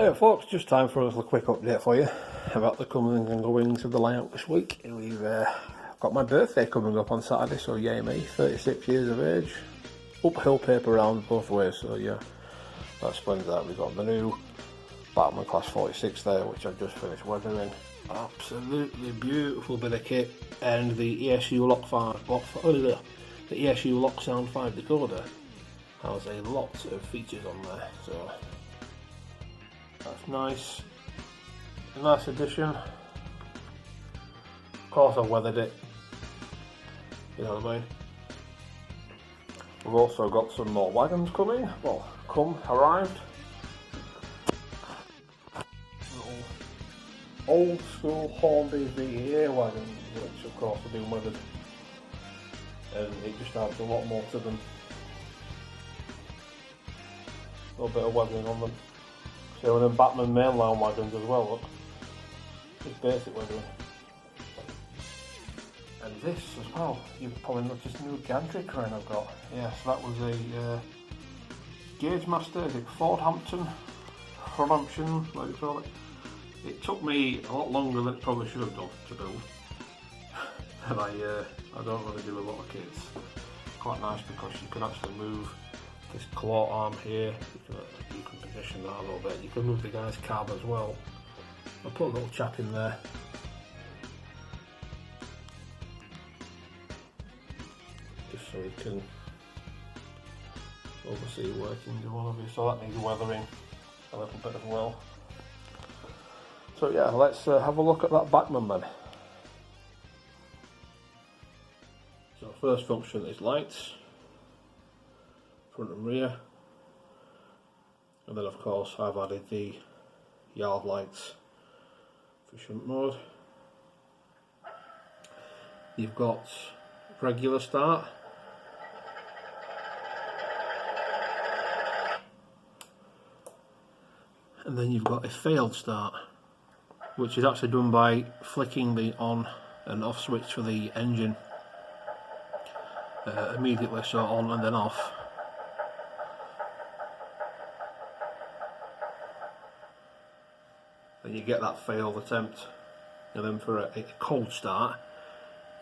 Hey folks, just time for a little quick update for you about the comings and goings of the layout this week. We've got my birthday coming up on Saturday, so yay me, 36 years of age. Uphill paper round both ways, so yeah, that explains that. We've got the new Bachmann Class 46 there, which I've just finished weathering. Absolutely beautiful bit of kit, and the ESU the ESU Loksound V5 decoder has a lot of features on there, so that's nice. A nice addition. Of course I've weathered it, you know what I mean. We've also got some more wagons coming, well, arrived. Little old school Hornby VEA wagons, which of course have been weathered, and it just adds a lot more to them. A little bit of weathering on them. So then Bachmann mainline wagons as well, look. Just basic weathering. And this as well, you've probably noticed a new gantry crane I've got. Yes, that was a Gauge Master, is it Fordhampton? What do you call it? It took me a lot longer than it probably should have done to build. And I don't really do a lot of kits. Quite nice because you can actually move this claw arm here, you can position that a little bit, you can move the guy's cab as well. I'll put a little chap in there. Just so he can oversee workings of all of you, so that needs weathering a little bit as well. So yeah, let's have a look at that Bachmann then. So first function is lights, front and rear, and then of course I've added the yard lights for shunt mode. You've got regular start, and then you've got a failed start, which is actually done by flicking the on and off switch for the engine immediately, so on and then off. Then you get that failed attempt, and then for a cold start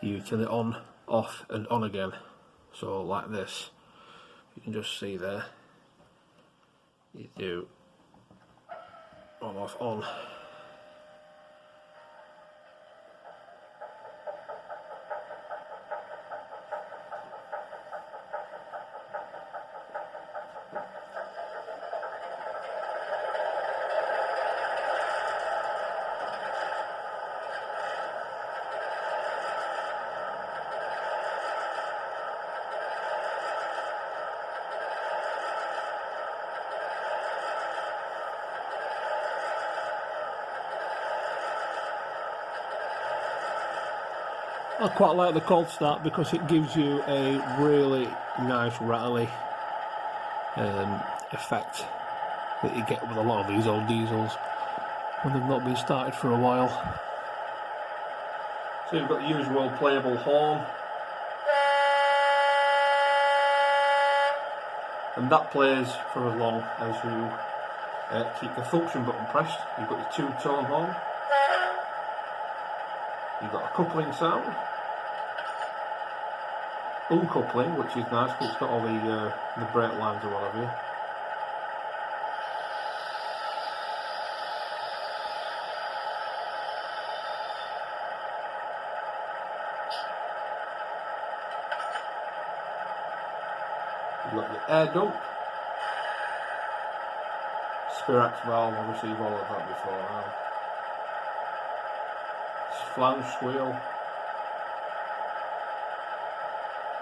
you turn it on, off and on again, so like this. You can just see there, you do on, off, on. I quite like the cold start because it gives you a really nice rattly effect that you get with a lot of these old diesels when they've not been started for a while. So you've got the usual playable horn, and that plays for as long as you keep the function button pressed. You've got your two-tone horn, you've got a coupling sound, uncoupling, which is nice because it's got all the brake lines or what have you. You've got your air dump, Spirax valve, obviously you've all had that before now. Flange squeal.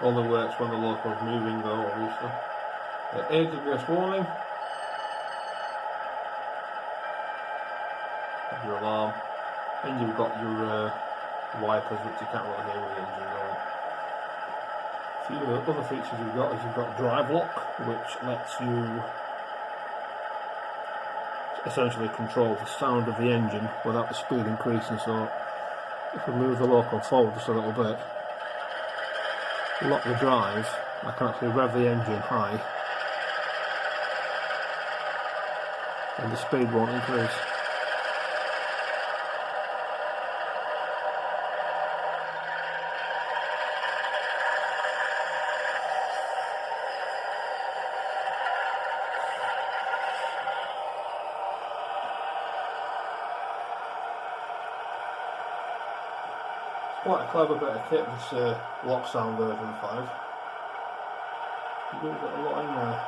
Only works when the loco's moving though, obviously. AWS warning. Your alarm. And you've got your wipers, which you can't really hear with the engine going. A few of the other features you've got is you've got drive lock, which lets you essentially control the sound of the engine without the speed increasing. So if we move the loco forward just a little bit, lock the drive, I can actually rev the engine high and the speed won't increase. Quite a clever bit of kit, this Loksound V5. You do get a lot in there.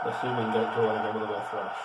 Let's see if we can get it going again with a bit of thrash.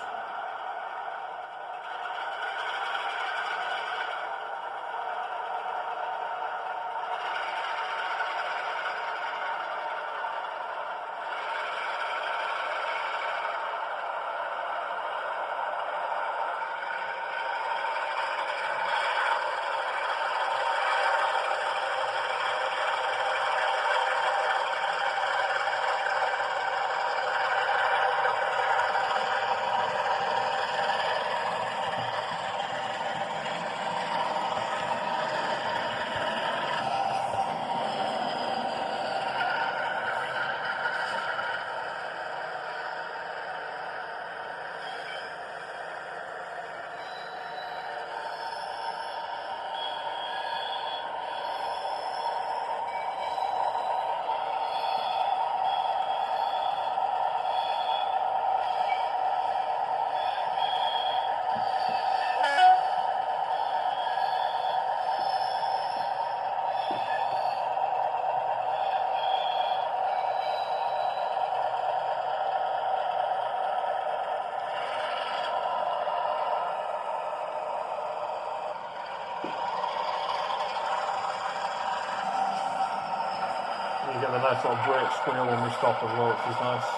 You get the nice little brake squeal on the stop as well, which is nice.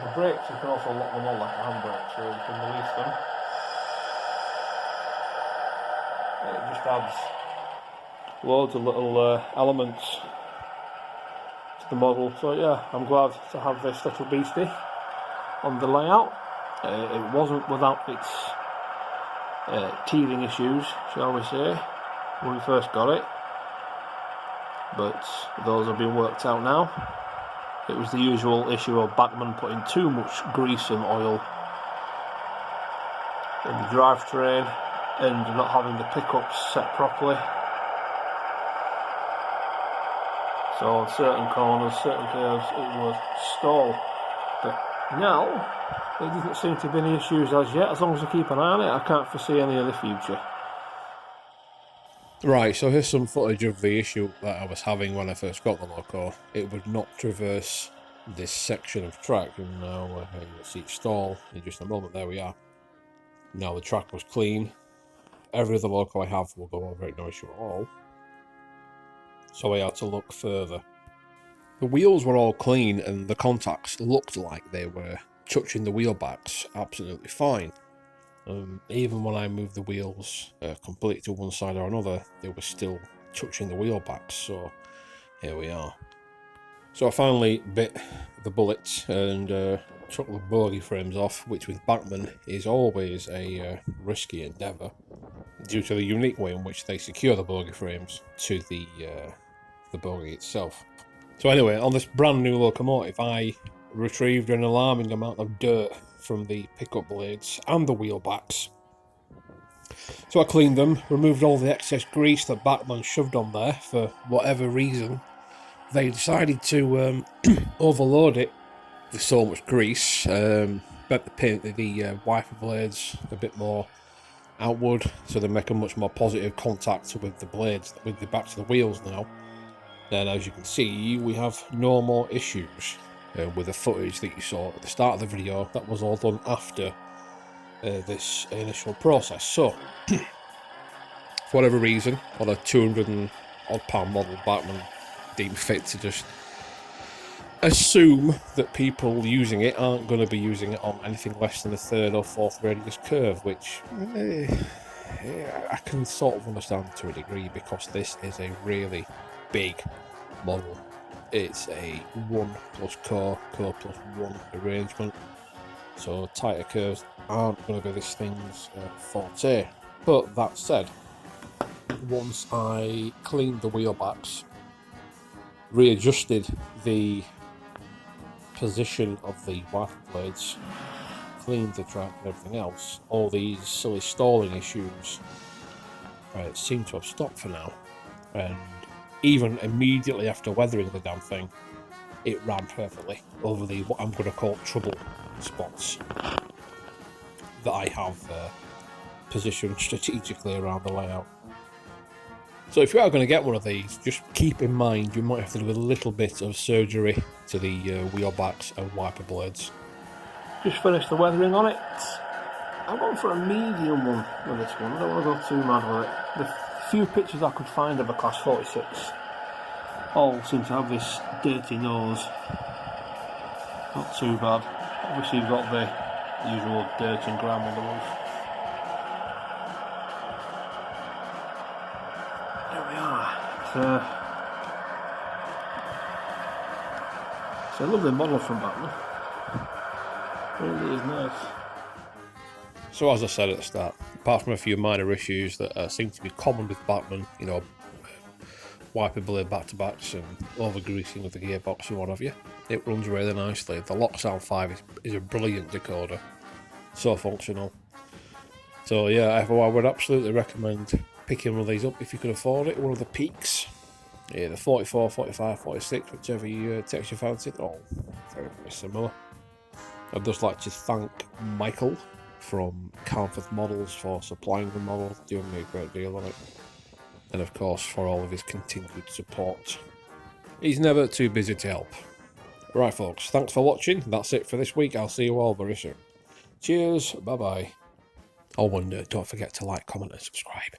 The brakes, you can also lock them on like a handbrake, so you can release them. It just adds loads of little elements to the model. So yeah, I'm glad to have this little beastie on the layout. It wasn't without its teething issues, shall we say, when we first got it, but those have been worked out now. It was the usual issue of Bachmann putting too much grease and oil in the drivetrain and not having the pickups set properly. So on certain corners, certain curves, it would stall. But now, there doesn't seem to be any issues as yet. As long as I keep an eye on it, I can't foresee any in the future. Right, so here's some footage of the issue that I was having when I first got the Loco. It would not traverse this section of track, and now you'll see it stall in just a moment. There we are. Now the track was clean. Every other Loco I have will go over it, no issue at all. So I had to look further. The wheels were all clean and the contacts looked like they were touching the wheel backs absolutely fine. Even when I moved the wheels completely to one side or another, they were still touching the wheel backs, so here we are. So I finally bit the bullet and took the bogie frames off, which with Bachmann is always a risky endeavour due to the unique way in which they secure the bogie frames to the bogie itself. So anyway, on this brand new locomotive, I retrieved an alarming amount of dirt from the pickup blades and the wheel backs. So I cleaned them, removed all the excess grease that Bachmann shoved on there for whatever reason. They decided to overload it with so much grease, bent the wiper blades a bit more outward, so they make a much more positive contact with the blades, with the backs of the wheels now. Then, as you can see, we have no more issues with the footage that you saw at the start of the video. That was all done after this initial process. So, for whatever reason, on a 200 and odd pound model, Bachmann deemed fit to just assume that people using it aren't going to be using it on anything less than a third or fourth radius curve, which I can sort of understand to a degree, because this is a really big model. It's a 1 plus core plus 1 arrangement, so tighter curves aren't going to be this thing's forte. But that said, once I cleaned the wheel backs, readjusted the position of the wiper blades, cleaned the track and everything else, all these silly stalling issues seem to have stopped for now. And even immediately after weathering the damn thing, it ran perfectly over the what I'm going to call trouble spots that I have positioned strategically around the layout. So if you are going to get one of these, just keep in mind you might have to do a little bit of surgery to the wheel backs and wiper blades. Just finished the weathering on it. I've gone for a medium one with this one. I don't want to go too mad with it. The few pictures I could find of a Class 46 all seem to have this dirty nose. Not too bad. Obviously you've got the usual dirt and grime on the roof. There we are. It's a lovely model from Bachmann. Really is nice. So as I said at the start, apart from a few minor issues that seem to be common with Bachmann, you know, wiper blade back-to-backs and over-greasing of the gearbox and what have you, it runs really nicely. The Loksound V5 is a brilliant decoder, so functional. So yeah, I would absolutely recommend picking one of these up if you can afford it. One of the peaks, yeah, the 44, 45, 46, whichever you takes your fancy. Oh, very, very similar. I'd just like to thank Michael from Carnforth Models for supplying the model, doing me a great deal on it, and of course for all of his continued support. He's never too busy to help. Right folks, thanks for watching. That's it for this week. I'll see you all very soon. Cheers, bye bye. Oh, and don't forget to like, comment and subscribe.